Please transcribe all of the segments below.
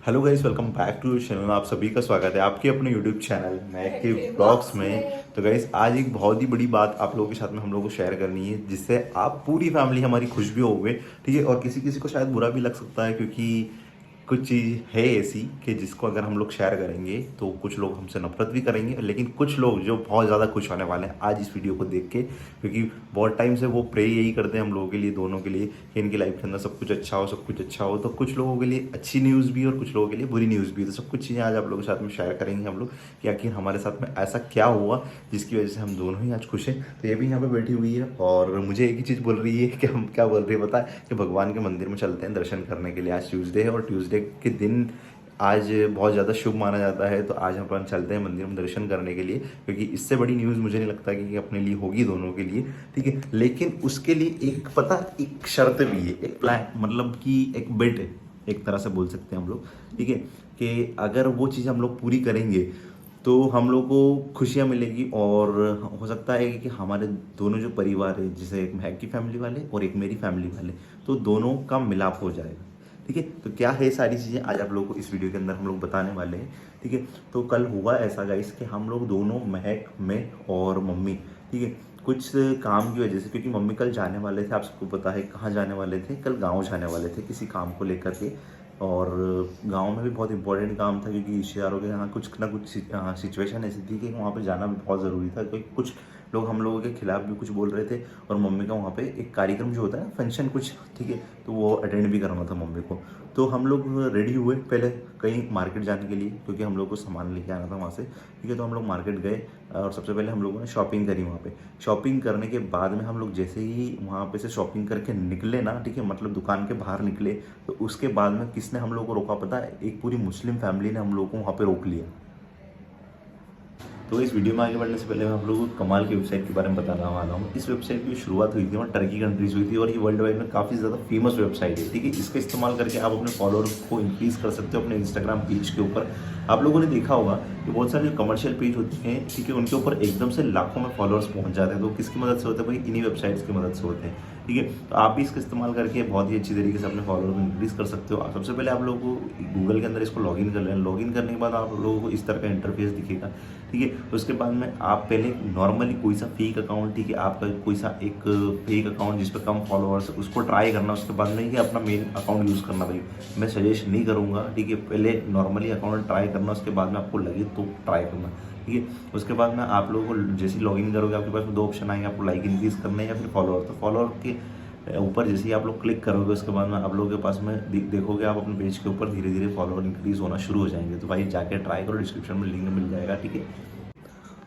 Hello guys, welcome back to channel. आप सभी का स्वागत है आपके अपने यूट्यूब चैनल मैक के ब्लॉग्स में। तो गाइस, आज एक बहुत ही बड़ी बात आप लोगों के साथ में हम लोगों को शेयर करनी है, जिससे आप पूरी फैमिली हमारी खुश भी होगे। ठीक है, और किसी किसी को शायद बुरा भी लग सकता है, क्योंकि कुछ चीज़ है ऐसी कि जिसको अगर हम लोग शेयर करेंगे तो कुछ लोग हमसे नफरत भी करेंगे, लेकिन कुछ लोग जो बहुत ज़्यादा खुश होने वाले हैं आज इस वीडियो को देख के, क्योंकि बहुत टाइम से वो प्रे यही करते हैं हम लोगों के लिए, दोनों के लिए, कि इनकी लाइफ के अंदर सब कुछ अच्छा हो, सब कुछ अच्छा हो। तो कुछ लोगों के लिए अच्छी न्यूज़ भी और कुछ लोगों के लिए बुरी न्यूज़ भी। तो सब कुछ चीज़ें आज आप लोगों के साथ में शेयर करेंगे हम लोग कि आखिर हमारे साथ में ऐसा क्या हुआ जिसकी वजह से हम दोनों ही आज खुश हैं। तो ये भी यहाँ पे बैठी हुई है और मुझे एक ही चीज़ बोल रही है कि हम क्या बोल रही है पता है, कि भगवान के मंदिर में चलते हैं दर्शन करने के लिए। आज ट्यूसडे है और ट्यूसडे के दिन आज बहुत ज़्यादा शुभ माना जाता है। तो आज हम अपन चलते हैं मंदिर में दर्शन करने के लिए, क्योंकि इससे बड़ी न्यूज़ मुझे नहीं लगता कि अपने लिए होगी, दोनों के लिए। ठीक है, लेकिन उसके लिए एक पता एक शर्त भी है, एक प्लान, मतलब कि एक बेट है, एक तरह से बोल सकते हैं हम लोग। ठीक है, कि अगर वो चीज़ हम लोग पूरी करेंगे तो हम लोग को खुशियाँ मिलेगी, और हो सकता है कि हमारे दोनों जो परिवार है, जैसे एक महक की फैमिली वाले और एक मेरी फैमिली वाले, तो दोनों का मिलाप हो जाएगा। ठीक है, तो क्या है सारी चीज़ें आज आप लोगों को इस वीडियो के अंदर हम लोग बताने वाले हैं। ठीक है, तो कल हुआ ऐसा गाइस कि हम लोग दोनों, महक, मैं और मम्मी, ठीक है, कुछ काम की वजह से, क्योंकि मम्मी कल जाने वाले थे, आप सबको पता है कहाँ जाने वाले थे, कल गांव जाने वाले थे किसी काम को लेकर के। और गांव में भी बहुत इंपॉर्टेंट काम था, क्योंकि रिश्तेदारों के यहाँ कुछ ना कुछ सिचुएशन ऐसी थी कि वहाँ पे जाना भी बहुत ज़रूरी था, क्योंकि कुछ लोग हम लोगों के खिलाफ भी कुछ बोल रहे थे। और मम्मी का वहाँ पे एक कार्यक्रम जो होता है, फंक्शन कुछ, ठीक है, तो वो अटेंड भी करना था मम्मी को। तो हम लोग रेडी हुए पहले कहीं मार्केट जाने के लिए, क्योंकि हम लोग को सामान लेके आना था वहाँ से। ठीक है, तो हम लोग मार्केट गए और सबसे पहले हम लोगों ने शॉपिंग करी वहाँ पे। शॉपिंग करने के बाद में हम लोग जैसे ही वहाँ पे से शॉपिंग करके निकले ना, ठीक है, मतलब दुकान के बाहर निकले, तो उसके बाद में किसने हम लोग को रोका पता है? एक पूरी मुस्लिम फैमिली ने हम लोग को वहाँ पे रोक लिया। तो इस वीडियो में आगे बढ़ने से पहले मैं आप लोगों को कमाल की वेबसाइट के बारे में बताना वाला हूँ। इस वेबसाइट की शुरुआत हुई थी वहाँ टर्की कंट्रीज हुई थी, और ये वर्ल्ड वाइड में काफ़ी ज़्यादा फेमस वेबसाइट है। ठीक है, इसका इस्तेमाल करके आप अपने फॉलोअर्स को इंक्रीज कर सकते हो अपने इंस्टाग्राम पेज के ऊपर। आप लोगों ने देखा होगा कि बहुत सारे जो कमर्शियल पेज होते हैं, ठीक है, उनके ऊपर एकदम से लाखों में फॉलोअर्स पहुंच जाते हैं। तो किसकी मदद से होते हैं भाई? इन्हीं वेबसाइट्स की मदद से होते हैं। ठीक है, तो आप भी इसका इस्तेमाल करके बहुत ही अच्छी तरीके से अपने फॉलोअर को इंक्रीज कर सकते हो। सबसे पहले आप लोगों को गूगल के अंदर इसको लॉगिन कर लेना। लॉगिन करने के बाद आप लोगों को इस तरह का इंटरफेस दिखेगा। ठीक है, उसके बाद में आप पहले नॉर्मली कोई सा फेक अकाउंट, ठीक है, आपका कोई सा एक फेक अकाउंट जिस पर कम फॉलोअर्स, उसको ट्राई करना। उसके बाद में ही अपना मेन अकाउंट यूज़ करना भाई, मैं सजेस्ट नहीं करूँगा। ठीक है, पहले नॉर्मली अकाउंट ट्राई करना, उसके बाद में आपको लगे तो ट्राई करना। ठीक है, उसके बाद में आप लोगों को जैसे लॉगिन करोगे, आपके पास दो ऑप्शन आएंगे, आपको लाइक इंक्रीज करना है या फिर फॉलोअर। तो फॉलोअर के ऊपर जैसे ही आप लोग क्लिक करोगे, उसके बाद में आप लोगों के पास में देखोगे, आप अपने पेज के ऊपर धीरे धीरे फॉलोअर इंक्रीज होना शुरू हो जाएंगे। तो भाई जाके ट्राई करो, डिस्क्रिप्शन में लिंक मिल जाएगा। ठीक है,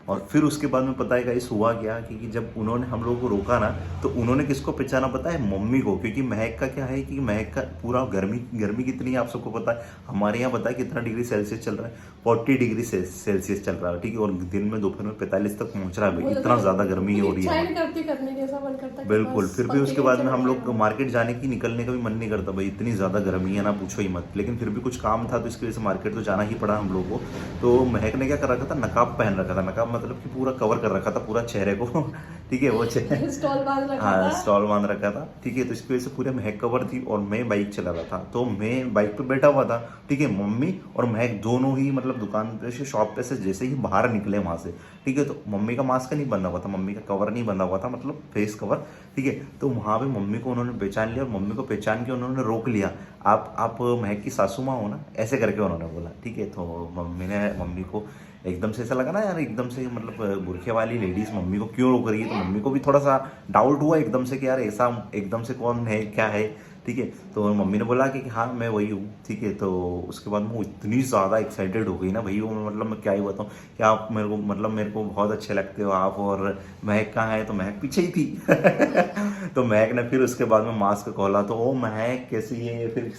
और फिर उसके बाद में पता है गाइस हुआ क्या, कि जब उन्होंने हम लोगों को रोका ना, तो उन्होंने किसको पहचाना पता है? मम्मी को। क्योंकि महक का क्या है कि महक का पूरा गर्मी गर्मी कितनी है आप सबको पता है। हमारे यहाँ पता है कितना डिग्री सेल्सियस चल रहा है? 40 डिग्री सेल्सियस चल रहा है। ठीक है, और दिन में दोपहर में 45 तक पहुंच रहा है भाई, इतना ज़्यादा गर्मी हो रही है। बिल्कुल, फिर भी उसके बाद में हम लोग मार्केट जाने की, निकलने का भी मन नहीं करता भाई, इतनी ज़्यादा गर्मी है ना, पूछो ही मत। लेकिन फिर भी कुछ काम था, तो इसकी वजह से मार्केट तो जाना ही पड़ा हम लोग को। तो महक ने क्या कर रखा था? नकाब पहन रखा था। नकाब मतलब कि पूरा कवर कर रखा था पूरा चेहरे को। ठीक है, वो स्टॉल बांध रखा हाँ, था। स्टॉल बांध रखा था। ठीक है, तो इसकी वजह से पूरे महक कवर थी, और मैं बाइक चला रहा था, तो मैं बाइक पे बैठा हुआ था। ठीक है, मम्मी और महक दोनों ही मतलब दुकान पे से, शॉप पे से जैसे ही बाहर निकले वहां से, ठीक है, तो मम्मी का मास्क नहीं बंधा हुआ था, मम्मी का कवर नहीं बंधा हुआ था, मतलब फेस कवर। ठीक है, तो वहां पे मम्मी को उन्होंने पहचान लिया, और मम्मी को पहचान के उन्होंने रोक लिया। आप महक की सासू माँ हो ना, ऐसे करके उन्होंने बोला। ठीक है, तो मम्मी को एकदम से ऐसा लगा ना यार, एकदम से मतलब बुरखे वाली लेडीज मम्मी को क्यों रोक रही है, तो मम्मी को भी थोड़ा सा डाउट हुआ एकदम से कि यार ऐसा एकदम से कौन है, क्या है। ठीक है, तो मम्मी ने बोला कि हाँ मैं वही हूँ। ठीक है, तो उसके बाद वो इतनी ज़्यादा एक्साइटेड हो गई ना भाई, वो मतलब मैं क्या ही बताऊँ कि आप मेरे को, मतलब मेरे को बहुत अच्छे लगते हो आप, और महक कहाँ है? तो महक पीछे ही थी। तो महक ने फिर उसके बाद में मास्क खोला, तो ओ महक कैसी है फिर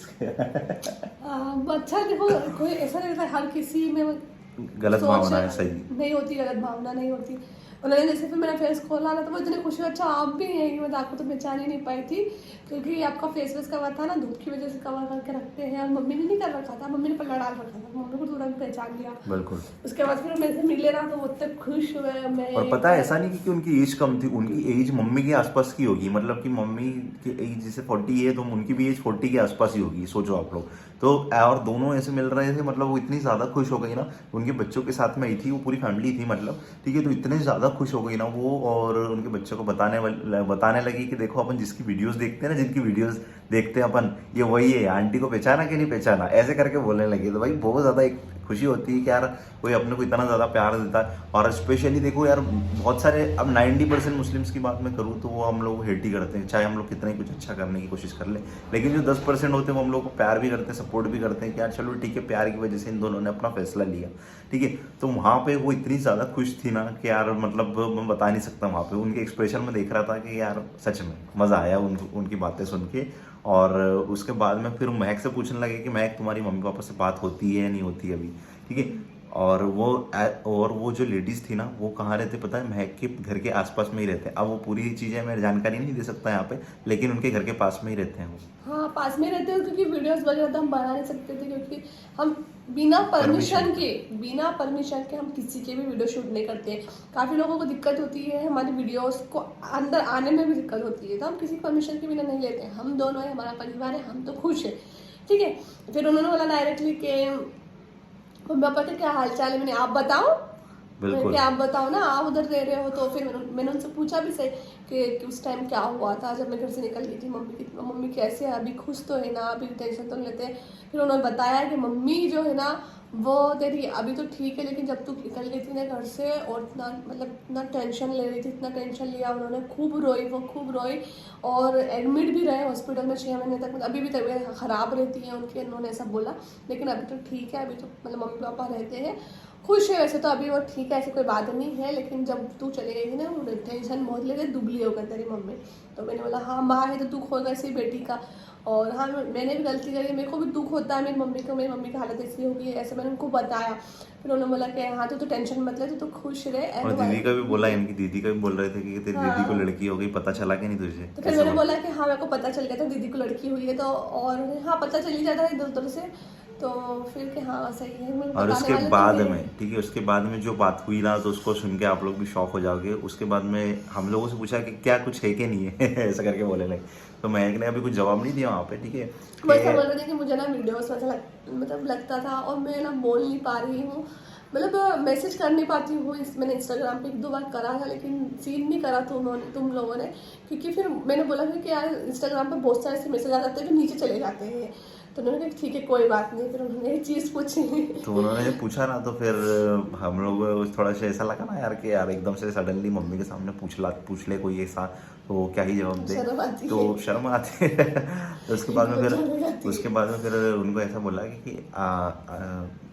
अच्छा देखो, कोई ऐसा नहीं रहता हर किसी में गलत भावना है, सही। नहीं होती, गलत भावना नहीं होती। उन्होंने जैसे फिर मेरा फेस खोला ना, तो वो इतने खुशी, अच्छा आप भी हैं, मैं आपको तो पहचान ही नहीं पाई थी, क्योंकि आपका फेस वेस कवर था ना, धूप की वजह से कवर करके रखते हैं, और मम्मी ने नहीं कर रखा था, मम्मी ने पल्ला डाल रखा था, मम्मी को तुरंत पहचान लिया। बिल्कुल। उसके बाद फिर मेरे से मिले ना, तो वो इतने खुश हुए। मैं और पता है ऐसा नहीं कि उनकी एज कम थी, उनकी एज मम्मी के आसपास की होगी, मतलब कि मम्मी की एज जैसे 40 है, तो उनकी भी एज 40 के आसपास ही होगी, सोचो आप लोग। तो और दोनों ऐसे मिल रहे थे, मतलब वो इतनी ज़्यादा खुश हो गई ना, उनके बच्चों के साथ में आई थी, वो पूरी फैमिली थी मतलब, ठीक है। तो इतने ज़्यादा खुश हो गई ना वो, और उनके बच्चों को बताने लगी कि देखो अपन जिसकी वीडियोस देखते हैं ना, जिनकी वीडियोस देखते हैं अपन, ये वही है, आंटी को पहचाना कि नहीं पहचाना, ऐसे करके बोलने लगी। तो भाई बहुत ज़्यादा एक खुशी होती है कि यार कोई अपने को इतना ज़्यादा प्यार देता है। और स्पेशली देखो यार, बहुत सारे, अब 90% मुस्लिम्स की बात मैं करूँ तो वो हम लोग हेट ही करते हैं, चाहे हम लोग कितना ही कुछ अच्छा करने की कोशिश कर ले, लेकिन जो 10% होते हैं वो हम लोग को प्यार भी करते हैं, सपोर्ट भी करते हैं कि यार चलो ठीक है, प्यार की वजह से इन दोनों ने अपना फैसला लिया, ठीक है। तो वहाँ पे वो इतनी ज़्यादा खुश थी ना कि यार मतलब मैं बता नहीं सकता, वहाँ पे उनके एक्सप्रेशन में देख रहा था कि यार सच में मज़ा आया उनकी बातें सुन के। और उसके बाद में फिर महक से पूछने लगे कि महक, तुम्हारी मम्मी पापा से बात होती है या नहीं होती अभी, ठीक है। और वो जो लेडीज़ थी ना, वो कहाँ रहते पता है, महक के घर के आसपास में ही रहते हैं। अब वो पूरी चीज़ें मैं जानकारी नहीं दे सकता यहाँ पे, लेकिन उनके घर के पास में ही रहते हैं वो। हाँ, पास में रहते हैं, क्योंकि वीडियोस वगैरह तो हम बना नहीं सकते थे, क्योंकि हम बिना परमिशन के हम किसी के भी वीडियो शूट नहीं करते हैं। काफ़ी लोगों को दिक्कत होती है, हमारी वीडियोस को अंदर आने में भी दिक्कत होती है, तो हम किसी परमिशन के बिना नहीं लेते हैं। हम दोनों है, हमारा परिवार है, हम तो खुश है, ठीक है। फिर उन्होंने बोला डायरेक्टली कि मम्मी पापा के क्या हाल चाल है, मैंने आप बताओ, बिल्कुल। कि आप बताओ ना, आप उधर रह रहे हो। तो फिर मैंने उनसे पूछा भी सही कि उस टाइम क्या हुआ था जब मैं घर से निकल गई थी, मम्मी कैसे है, अभी खुश तो है ना, अभी टेंशन तो नहीं लेते। फिर उन्होंने बताया कि मम्मी जो है ना वो तेरी अभी तो ठीक है, लेकिन जब तू निकल गई थी ना घर से, और इतना मतलब इतना टेंशन ले रही थी, इतना टेंशन लिया उन्होंने, खूब रोई और एडमिट भी रहे हॉस्पिटल में 6 महीने तक। मतलब अभी भी तबीयत ख़राब रहती है उनकी, उन्होंने ऐसा बोला, लेकिन अभी तो ठीक है, अभी तो मतलब मम्मी पापा रहते हैं, खुश है वैसे तो अभी वो, ठीक है, ऐसी कोई बात नहीं है। लेकिन जब तू चली गई थी ना, वो टेंशन बहुत ले रही, दुबली हो गई तेरी मम्मी। तो मैंने बोला हाँ, माँ है तो दुख होगा इसी बेटी का, और हाँ मैंने भी गलती करी, मेरे को भी दुख होता है मेरी मम्मी की हालत ऐसी होगी, ऐसे मैंने उनको बताया। फिर उन्होंने बोला कि हाँ तो टेंशन मत ले, तो खुश रहे। और दीदी का भी बोला, इनकी दीदी का भी बोल रहे थे कि तेरी दीदी को लड़की हो गई, पता चला कि नहीं तुझे? तो फिर मैंने बोला कि हाँ मेरे को पता चल गया था दीदी को लड़की हुई है, तो और हाँ पता चल ही जाता है इधर उधर से। तो फिर कि हाँ सही है, मेरे को और बताने उसके वाले तो बाद थे। में, ठीक है, उसके बाद में जो बात हुई ना, तो उसको सुन के आप लोग भी शॉक हो जाओगे। उसके बाद में हम लोगों से पूछा कि क्या कुछ है कि नहीं है ऐसा करके बोले लगे। तो महक ने अभी कुछ जवाब नहीं दिया वहाँ पे, ठीक है। वो ऐसा बोल रहे थे कि मुझे ना वीडियोस में मतलब लगता था, और मैं ना बोल नहीं पा रही हूँ, मतलब मैसेज कर नहीं पाती हूँ। मैंने इंस्टाग्राम पे 1-2 बार करा था, लेकिन सीन नहीं करा तुम लोगों ने, क्योंकि फिर मैंने बोला कि यार इंस्टाग्राम पे बहुत सारे ऐसे मैसेज आ जाते हैं जो नीचे चले जाते हैं। तो उन्होंने कहा ठीक है कोई बात नहीं। फिर उन्होंने एक चीज़ पूछी। तो उन्होंने जब पूछा ना, तो फिर हम लोग थोड़ा सा ऐसा लगा ना यार कि यार एकदम से सडनली मम्मी के सामने पूछ ले कोई ऐसा, तो क्या ही जवाब दे, शर्म आती है। तो शर्म आती है तो उसके बाद में शर्म आती है। फिर उनको ऐसा बोला कि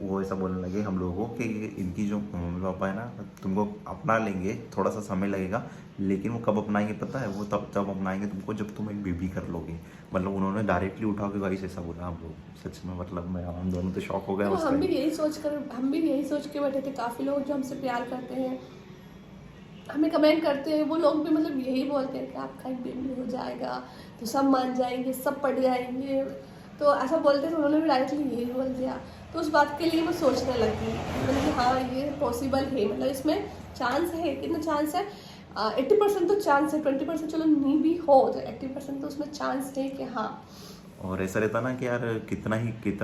वो ऐसा बोलने लगे हम लोगों को कि इनकी जो मम्मी पापा है ना, तुमको अपना लेंगे, थोड़ा सा समय लगेगा, लेकिन वो कब अपनाएंगे पता है? वो तब अपनाएंगे तुमको जब तुम एक बेबी कर लोगे। मतलब उन्होंने डायरेक्टली उठा के गाइस ऐसा बोला हम लोग, सच में मतलब मैं, हम दोनों तो शॉक हो गए तो उस हम भी टाइम। यही सोच के बैठे थे। काफ़ी लोग जो हमसे प्यार करते हैं, हमें कमेंट करते हैं, वो लोग भी मतलब यही बोलते हैं कि आपका एक बेबी हो जाएगा तो सब मान जाएंगे, सब पढ़ जाएंगे, तो ऐसा बोलते थे। उन्होंने भी डायरेक्टली यही बोल दिया। तो उस बात के लिए मैं सोचने लगी, मैंने कि हाँ ये पॉसिबल है, मतलब इसमें चांस है। कितना चांस है? 80% तो चांस है, 20% चलो नहीं भी हो, तो 80% तो उसमें चांस है कि हाँ। और ऐसा रहता ना कि यार कितना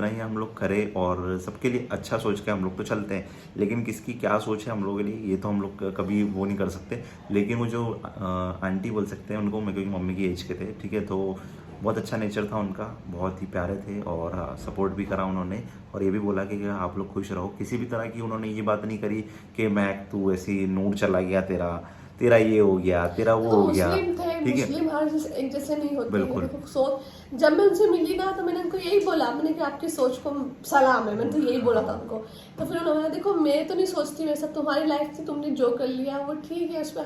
ही हम लोग करें, और सबके लिए अच्छा सोच के हम लोग तो चलते हैं, लेकिन किसकी क्या सोच है हम लोगों के लिए, ये तो हम लोग कभी वो नहीं कर सकते। लेकिन वो जो आंटी बोल सकते हैं उनको, मैं क्योंकि मम्मी की एज के थे, ठीक है, तो बहुत अच्छा नेचर था उनका, बहुत ही प्यारे थे, और सपोर्ट भी करा उन्होंने, और ये भी बोला कि आप लोग खुश रहो। किसी भी तरह की उन्होंने ये बात नहीं करी कि महक तू ऐसी नूर चला गया, तेरा ये हो गया, तेरा वो हो गया, मुस्लिम थे, ठीक है। मुस्लिम हर एक जैसे नहीं होते हैं। बिल्कुल। देखो सोच, जब मैं उनसे मिली ना तो मैंने उनको यही बोला, मैंने कि आपकी सोच को सलाम है, मैंने तो यही बोला था उनको। तो फिर उन्होंने देखो मैं तो नहीं सोचती वैसा, तुम्हारी लाइफ थी, तुमने जो कर लिया वो ठीक है, उसमें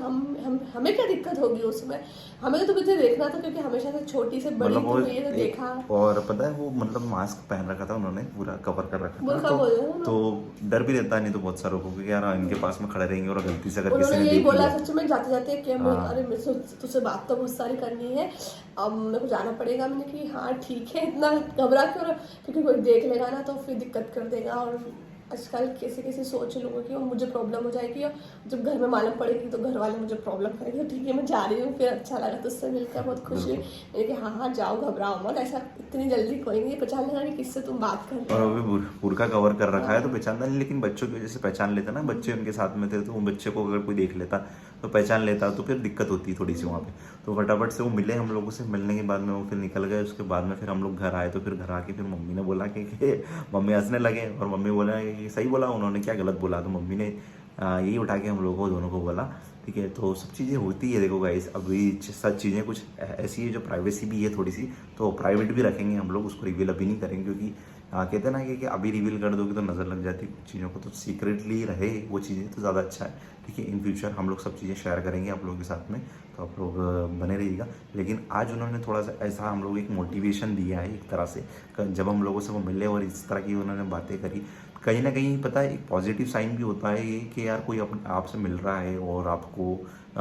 हमें क्या दिक्कत होगी उसमें, हमें तो तुझे देखना था, क्योंकि हमेशा से छोटी से बड़ी मतलब वो तो ये तो देखा। और पता है वो मतलब मास्क पहन रखा था उन्होंने, पूरा कवर कर रखा था, बुर्का बोल रहे हो ना? तो डर भी रहता नहीं तो बहुत सारों को कि यार इनके पास में खड़े रहेंगे और गलती से अगर किसी उन्होंने ने यही देख बोला लिया। सच में जाते जाते कि हाँ। अरे मेरे से तुझसे बात तो बहुत सारी करनी है, अब मेरे को जाना पड़ेगा। मैंने कि हाँ ठीक है, इतना घबरा क्यों, क्योंकि कोई देख लेगा ना तो फिर दिक्कत कर देगा, और आजकल कैसे कैसे सोच लोगों की, और मुझे प्रॉब्लम हो जाएगी, और जब घर में मालूम पड़ेगी तो घर वाले मुझे प्रॉब्लम करेंगे। तो ठीक है मैं जा रही हूँ, फिर अच्छा लगा तुझसे मिलकर, बहुत खुशी हुई। मैंने कहा हाँ जाओ, घबराओ मत, ऐसा इतनी जल्दी कोई नहीं पहचान लेगा कि किससे तुम बात कर रहे और हो। अभी बुर्का कवर कर रखा है तो पहचानता नहीं, लेकिन बच्चों की वजह से पहचान लेता ना, बच्चे उनके साथ में थे तो वो बच्चे को अगर कोई देख लेता तो पहचान लेता, तो फिर दिक्कत होती थोड़ी सी वहाँ पे। तो फटाफट से वो मिले हम लोगों से, मिलने के बाद में वो फिर निकल गए। उसके बाद में फिर हम लोग घर आए, तो फिर घर आके फिर मम्मी ने बोला कि मम्मी हंसने लगे, और मम्मी बोला कि सही बोला उन्होंने, क्या गलत बोला। तो मम्मी ने यही उठा के हम लोगों को दोनों को बोला। ठीक है, तो सब चीज़ें होती है। देखो गाइस, अभी सब चीज़ें कुछ ऐसी है जो प्राइवेसी भी है थोड़ी सी, तो प्राइवेट भी रखेंगे हम लोग, उसको रिवील अभी नहीं करेंगे, क्योंकि कहते हैं ना कि अभी रिवील कर दोगे तो नज़र लग जाती है कुछ चीज़ों को, तो सीक्रेटली रहे वो चीज़ें तो ज़्यादा अच्छा है। ठीक है, इन फ्यूचर हम लोग सब चीज़ें शेयर करेंगे आप लोगों के साथ में, तो आप लोग बने रहिएगा। लेकिन आज उन्होंने थोड़ा सा ऐसा हम लोग एक मोटिवेशन दिया है एक तरह से, जब हम लोगों से वो मिले और इस तरह की उन्होंने बातें करी, कहीं ना कहीं पता है एक पॉजिटिव साइन भी होता है ये कि यार कोई आपसे मिल रहा है और आपको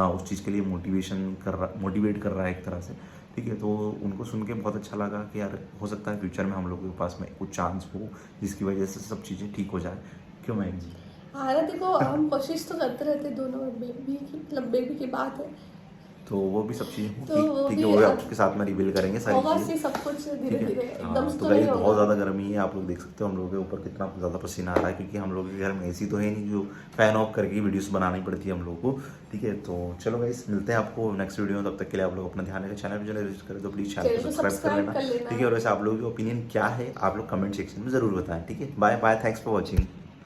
उस चीज़ के लिए मोटिवेट कर रहा है एक तरह से। ठीक है, तो उनको सुन के बहुत अच्छा लगा कि यार हो सकता है फ्यूचर में हम लोगों के पास में कुछ चांस हो जिसकी वजह से सब चीज़ें ठीक हो जाए। क्यों महक जी? हाँ ना, देखो हम कोशिश तो करते रहते हैं दोनों, बेबी की मतलब बेबी की बात है तो वो भी सब चीज़ें तो होगी। वो ठीक भी है, वो आपके साथ में रिवील करेंगे सारी होगा, चीज़ें। सी सब कुछ धीरे ठीक धीरे है, एकदम से तो तो गाइस नहीं बहुत होगा। ज़्यादा गर्मी है, आप लोग देख सकते हो हम लोगों के ऊपर कितना ज़्यादा पसीना आ रहा है, क्योंकि हम लोगों के घर में एसी तो है नहीं जो फैन ऑफ करके वीडियोस बनानी पड़ती है हम लोगों को। ठीक है, तो चलो गाइस मिलते हैं आपको नेक्स्ट वीडियो में, तब तक के लिए आप लोग अपना ध्यान रखें। चैनल पर चले विजिट करें तो प्लीज़ चैनल को सब्सक्राइब कर लेना। ठीक है, और वैसे आप लोगों की ओपिनियन क्या है आप लोग कमेंट सेक्शन में ज़रूर बताएं। ठीक है, bye bye, thanks for watching.